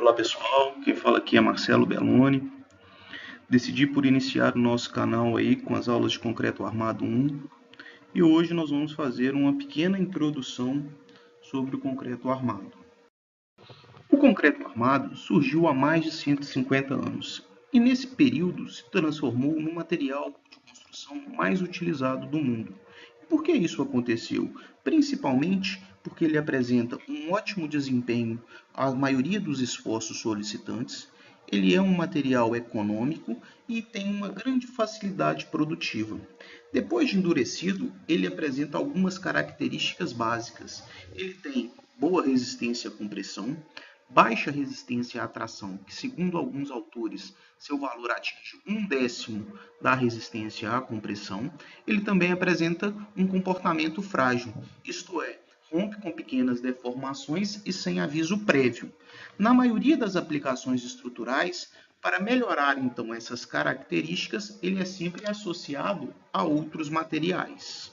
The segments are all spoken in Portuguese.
Olá pessoal, quem fala aqui é Marcelo Belloni. Decidi por iniciar o nosso canal aí com as aulas de concreto armado 1 e hoje nós vamos fazer uma pequena introdução sobre o concreto armado. O concreto armado surgiu há mais de 150 anos e nesse período se transformou no material de construção mais utilizado do mundo. Por que isso aconteceu? Principalmente porque ele apresenta um ótimo desempenho à maioria dos esforços solicitantes, ele é um material econômico e tem uma grande facilidade produtiva. Depois de endurecido, ele apresenta algumas características básicas. Ele tem boa resistência à compressão, baixa resistência à tração, que segundo alguns autores, seu valor atinge 1/10 da resistência à compressão. Ele também apresenta um comportamento frágil, isto é, rompe com pequenas deformações e sem aviso prévio. Na maioria das aplicações estruturais, para melhorar então essas características, ele é sempre associado a outros materiais.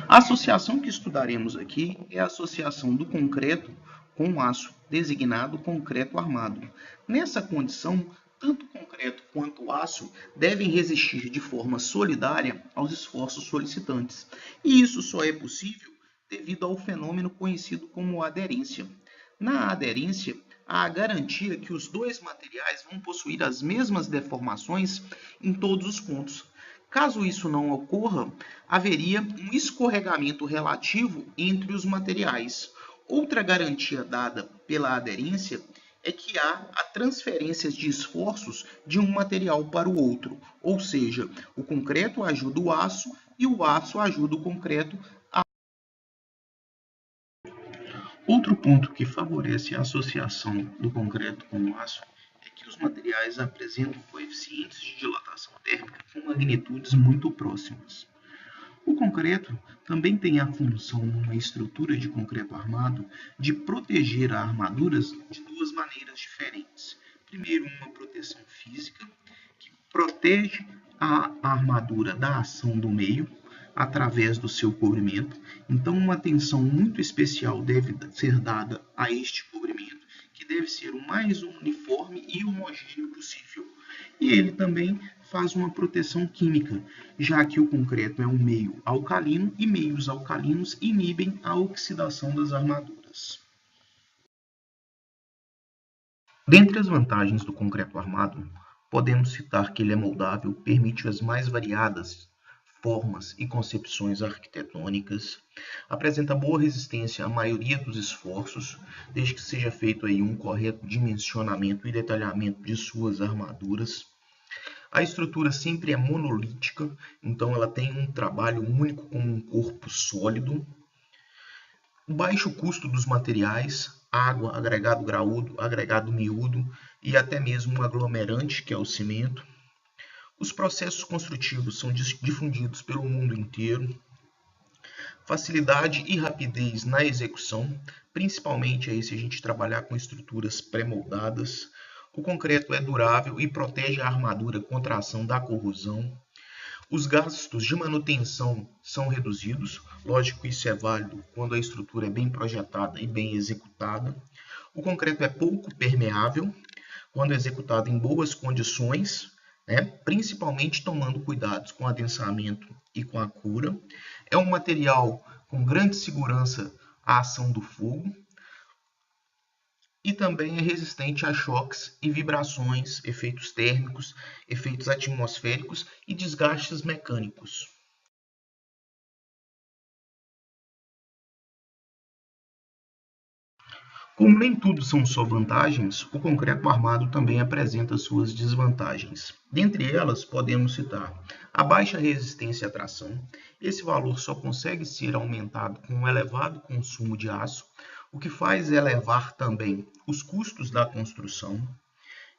A associação que estudaremos aqui é a associação do concreto com o aço, designado concreto armado. Nessa condição, tanto o concreto quanto o aço devem resistir de forma solidária aos esforços solicitantes. E isso só é possível devido ao fenômeno conhecido como aderência. Na aderência, há a garantia que os dois materiais vão possuir as mesmas deformações em todos os pontos. Caso isso não ocorra, haveria um escorregamento relativo entre os materiais. Outra garantia dada pela aderência é que há a transferência de esforços de um material para o outro, ou seja, o concreto ajuda o aço e o aço ajuda o concreto. Outro ponto que favorece a associação do concreto com o aço é que os materiais apresentam coeficientes de dilatação térmica com magnitudes muito próximas. O concreto também tem a função, numa estrutura de concreto armado, de proteger a armaduras de duas maneiras diferentes. Primeiro, uma proteção física, que protege a armadura da ação do meio, através do seu cobrimento. Então, uma atenção muito especial deve ser dada a este cobrimento, que deve ser o mais uniforme e homogêneo possível. E ele também faz uma proteção química, já que o concreto é um meio alcalino e meios alcalinos inibem a oxidação das armaduras. Dentre as vantagens do concreto armado, podemos citar que ele é moldável, permite as mais variadas formas e concepções arquitetônicas, apresenta boa resistência à maioria dos esforços, desde que seja feito aí um correto dimensionamento e detalhamento de suas armaduras. A estrutura sempre é monolítica, então ela tem um trabalho único como um corpo sólido. O baixo custo dos materiais, água, agregado graúdo, agregado miúdo e até mesmo um aglomerante, que é o cimento. Os processos construtivos são difundidos pelo mundo inteiro. Facilidade e rapidez na execução, principalmente aí se a gente trabalhar com estruturas pré-moldadas. O concreto é durável e protege a armadura contra a ação da corrosão. Os gastos de manutenção são reduzidos, lógico que isso é válido quando a estrutura é bem projetada e bem executada. O concreto é pouco permeável quando executado em boas condições, principalmente tomando cuidados com o adensamento e com a cura. É um material com grande segurança à ação do fogo e também é resistente a choques e vibrações, efeitos térmicos, efeitos atmosféricos e desgastes mecânicos. Como nem tudo são só vantagens, o concreto armado também apresenta suas desvantagens. Dentre elas, podemos citar a baixa resistência à tração. Esse valor só consegue ser aumentado com um elevado consumo de aço, o que faz elevar também os custos da construção.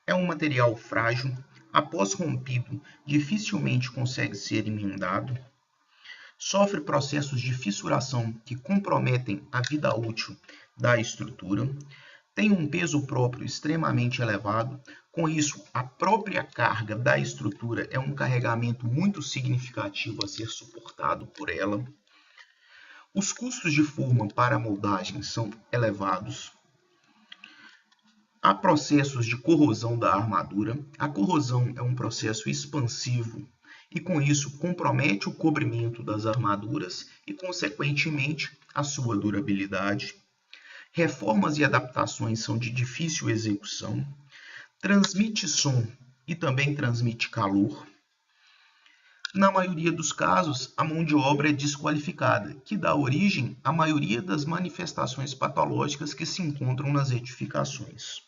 É um material frágil, após rompido, dificilmente consegue ser emendado. Sofre processos de fissuração que comprometem a vida útil da estrutura, tem um peso próprio extremamente elevado. Com isso, a própria carga da estrutura é um carregamento muito significativo a ser suportado por ela. Os custos de forma para a moldagem são elevados. Há processos de corrosão da armadura. A corrosão é um processo expansivo e, com isso, compromete o cobrimento das armaduras e, consequentemente, a sua durabilidade. Reformas e adaptações são de difícil execução. Transmite som e também transmite calor. Na maioria dos casos, a mão de obra é desqualificada, que dá origem à maioria das manifestações patológicas que se encontram nas edificações.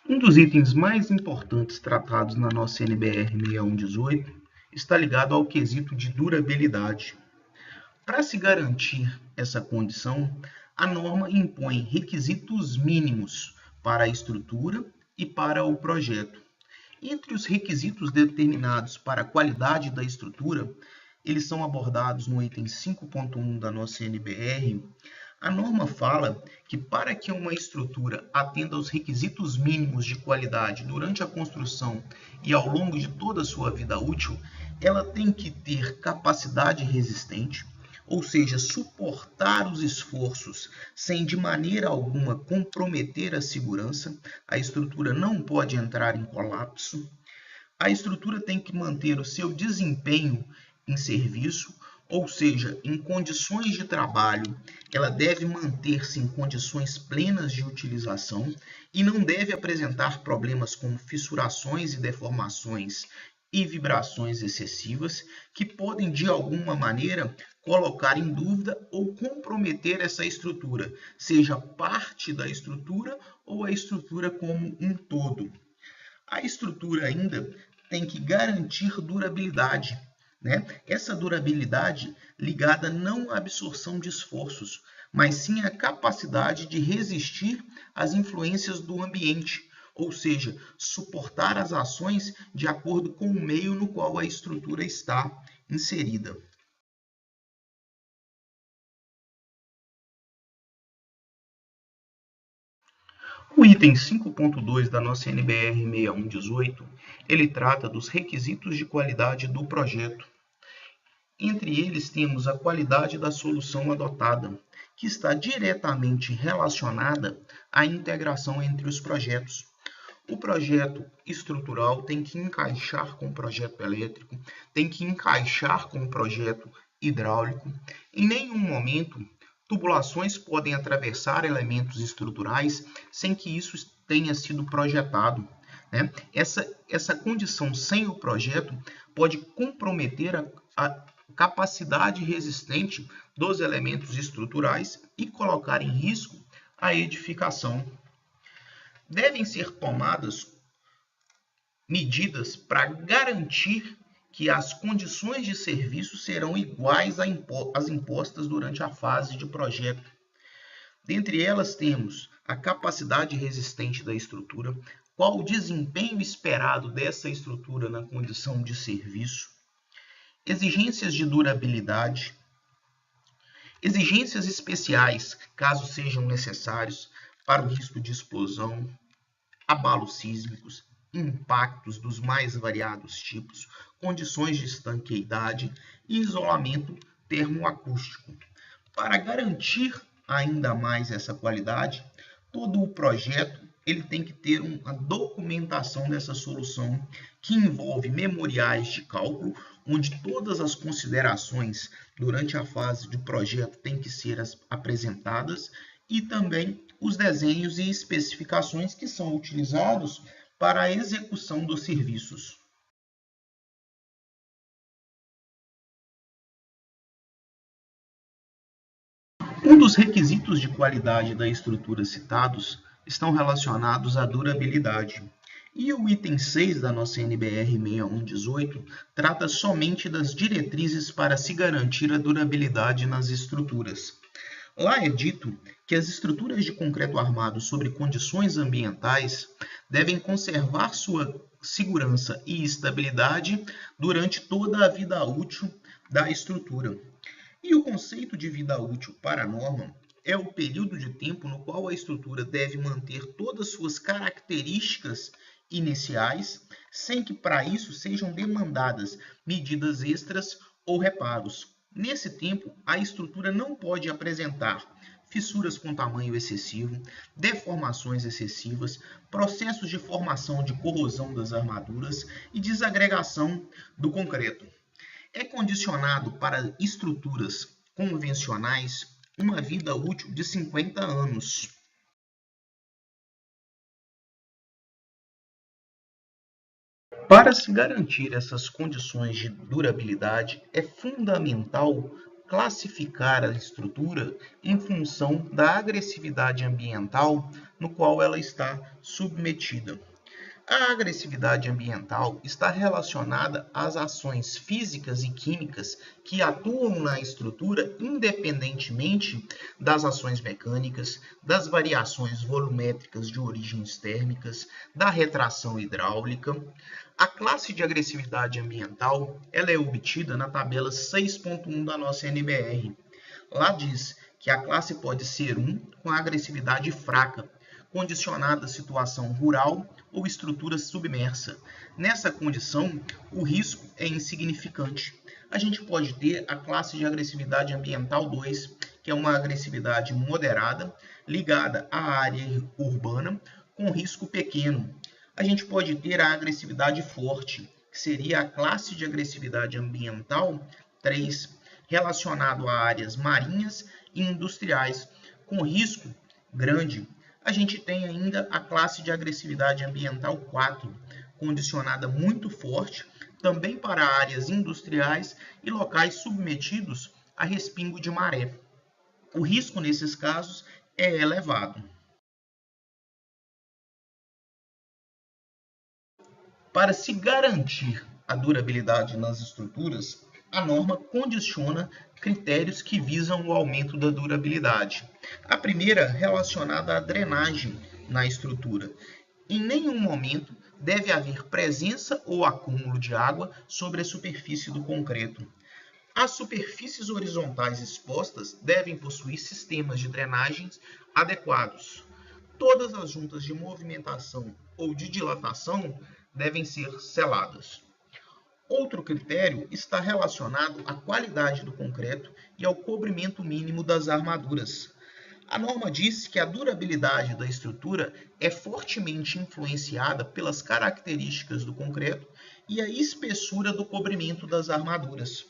Um dos itens mais importantes tratados na nossa NBR 6118 está ligado ao quesito de durabilidade. Para se garantir essa condição, a norma impõe requisitos mínimos para a estrutura e para o projeto. Entre os requisitos determinados para a qualidade da estrutura, eles são abordados no item 5.1 da nossa NBR. A norma fala que para que uma estrutura atenda aos requisitos mínimos de qualidade durante a construção e ao longo de toda a sua vida útil, ela tem que ter capacidade resistente, ou seja, suportar os esforços sem de maneira alguma comprometer a segurança. A estrutura não pode entrar em colapso. A estrutura tem que manter o seu desempenho em serviço, ou seja, em condições de trabalho, ela deve manter-se em condições plenas de utilização e não deve apresentar problemas como fissurações e deformações e vibrações excessivas que podem, de alguma maneira, colocar em dúvida ou comprometer essa estrutura, seja parte da estrutura ou a estrutura como um todo. A estrutura ainda tem que garantir durabilidade, Essa durabilidade ligada não à absorção de esforços, mas sim à capacidade de resistir às influências do ambiente, ou seja, suportar as ações de acordo com o meio no qual a estrutura está inserida. O item 5.2 da nossa NBR 6118, ele trata dos requisitos de qualidade do projeto. Entre eles temos a qualidade da solução adotada, que está diretamente relacionada à integração entre os projetos. O projeto estrutural tem que encaixar com o projeto elétrico, tem que encaixar com o projeto hidráulico. Em nenhum momento, tubulações podem atravessar elementos estruturais sem que isso tenha sido projetado. Essa condição sem o projeto pode comprometer a capacidade resistente dos elementos estruturais e colocar em risco a edificação. Devem ser tomadas medidas para garantir que as condições de serviço serão iguais às impostas durante a fase de projeto. Dentre elas temos a capacidade resistente da estrutura, qual o desempenho esperado dessa estrutura na condição de serviço, exigências de durabilidade, exigências especiais, caso sejam necessários, para o risco de explosão, abalos sísmicos, impactos dos mais variados tipos, condições de estanqueidade e isolamento termoacústico. Para garantir ainda mais essa qualidade, todo o projeto ele tem que ter uma documentação dessa solução que envolve memoriais de cálculo, onde todas as considerações durante a fase de projeto têm que ser apresentadas, e também os desenhos e especificações que são utilizados para a execução dos serviços. Um dos requisitos de qualidade da estrutura citados estão relacionados à durabilidade. E o item 6 da nossa NBR 6118 trata somente das diretrizes para se garantir a durabilidade nas estruturas. Lá é dito que as estruturas de concreto armado sobre condições ambientais devem conservar sua segurança e estabilidade durante toda a vida útil da estrutura. E o conceito de vida útil para a norma é o período de tempo no qual a estrutura deve manter todas suas características iniciais, sem que para isso sejam demandadas medidas extras ou reparos. Nesse tempo, a estrutura não pode apresentar fissuras com tamanho excessivo, deformações excessivas, processos de formação de corrosão das armaduras e desagregação do concreto. É condicionado para estruturas convencionais uma vida útil de 50 anos. Para se garantir essas condições de durabilidade, é fundamental classificar a estrutura em função da agressividade ambiental no qual ela está submetida. A agressividade ambiental está relacionada às ações físicas e químicas que atuam na estrutura independentemente das ações mecânicas, das variações volumétricas de origens térmicas, da retração hidráulica. A classe de agressividade ambiental ela é obtida na tabela 6.1 da nossa NBR. Lá diz que a classe pode ser 1 com agressividade fraca, condicionada à situação rural ou estrutura submersa. Nessa condição, o risco é insignificante. A gente pode ter a classe de agressividade ambiental 2, que é uma agressividade moderada, ligada à área urbana, com risco pequeno. A gente pode ter a agressividade forte, que seria a classe de agressividade ambiental 3, relacionado a áreas marinhas e industriais, com risco grande. A gente tem ainda a classe de agressividade ambiental 4, condicionada muito forte, também para áreas industriais e locais submetidos a respingo de maré. O risco nesses casos é elevado. Para se garantir a durabilidade nas estruturas, a norma condiciona critérios que visam o aumento da durabilidade. A primeira relacionada à drenagem na estrutura. Em nenhum momento deve haver presença ou acúmulo de água sobre a superfície do concreto. As superfícies horizontais expostas devem possuir sistemas de drenagens adequados. Todas as juntas de movimentação ou de dilatação devem ser seladas. Outro critério está relacionado à qualidade do concreto e ao cobrimento mínimo das armaduras. A norma diz que a durabilidade da estrutura é fortemente influenciada pelas características do concreto e a espessura do cobrimento das armaduras.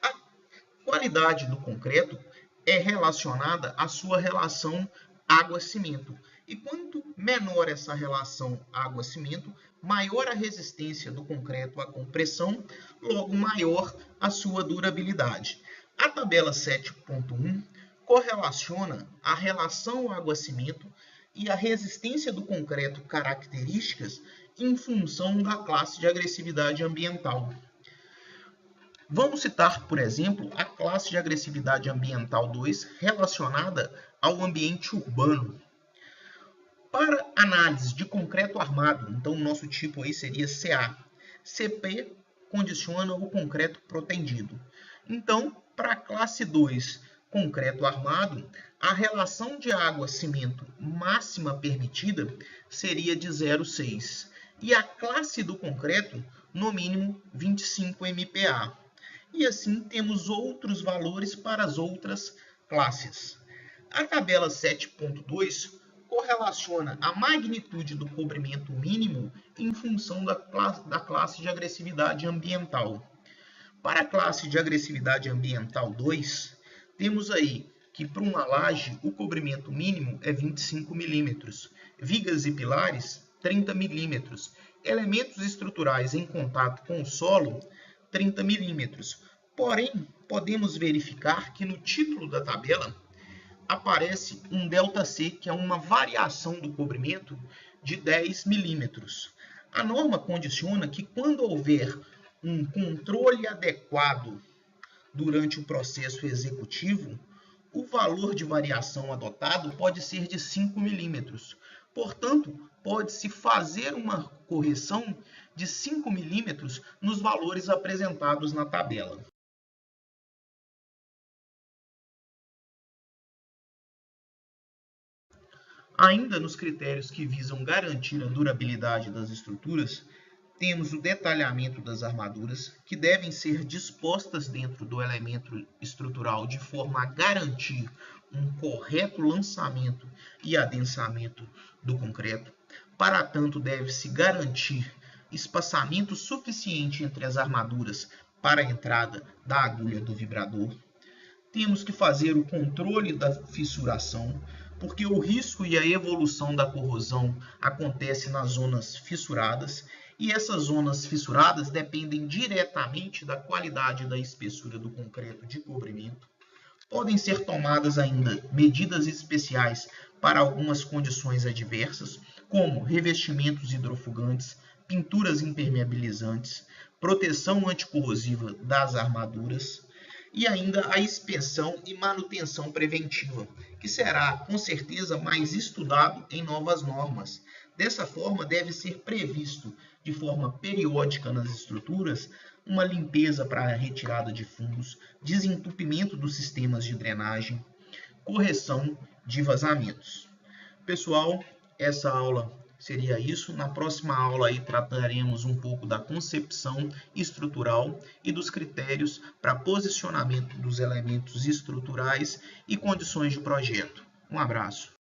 A qualidade do concreto é relacionada à sua relação água-cimento. E quanto menor essa relação água-cimento, maior a resistência do concreto à compressão, logo maior a sua durabilidade. A tabela 7.1 correlaciona a relação água-cimento e a resistência do concreto características em função da classe de agressividade ambiental. Vamos citar, por exemplo, a classe de agressividade ambiental 2 relacionada ao ambiente urbano. Para análise de concreto armado, então o nosso tipo aí seria CA. CP condiciona o concreto protendido. Então, para a classe 2, concreto armado, a relação de água-cimento máxima permitida seria de 0,6. E a classe do concreto, no mínimo 25 MPa. E assim temos outros valores para as outras classes. A tabela 7.2 correlaciona a magnitude do cobrimento mínimo em função da classe de agressividade ambiental. Para a classe de agressividade ambiental 2, temos aí que para uma laje o cobrimento mínimo é 25 mm, vigas e pilares 30 mm, elementos estruturais em contato com o solo 30 mm. Porém, podemos verificar que no título da tabela aparece um ΔC, que é uma variação do cobrimento de 10 milímetros. A norma condiciona que quando houver um controle adequado durante o processo executivo, o valor de variação adotado pode ser de 5 milímetros. Portanto, pode-se fazer uma correção de 5 milímetros nos valores apresentados na tabela. Ainda nos critérios que visam garantir a durabilidade das estruturas, temos o detalhamento das armaduras, que devem ser dispostas dentro do elemento estrutural de forma a garantir um correto lançamento e adensamento do concreto. Para tanto, deve-se garantir espaçamento suficiente entre as armaduras para a entrada da agulha do vibrador. Temos que fazer o controle da fissuração, porque o risco e a evolução da corrosão acontece nas zonas fissuradas, e essas zonas fissuradas dependem diretamente da qualidade da espessura do concreto de cobrimento. Podem ser tomadas ainda medidas especiais para algumas condições adversas, como revestimentos hidrofugantes, pinturas impermeabilizantes, proteção anticorrosiva das armaduras e ainda a inspeção e manutenção preventiva, que será com certeza mais estudado em novas normas. Dessa forma, deve ser previsto de forma periódica nas estruturas uma limpeza para a retirada de fungos, desentupimento dos sistemas de drenagem, correção de vazamentos. Pessoal, essa aula seria isso. Na próxima aula aí trataremos um pouco da concepção estrutural e dos critérios para posicionamento dos elementos estruturais e condições de projeto. Um abraço.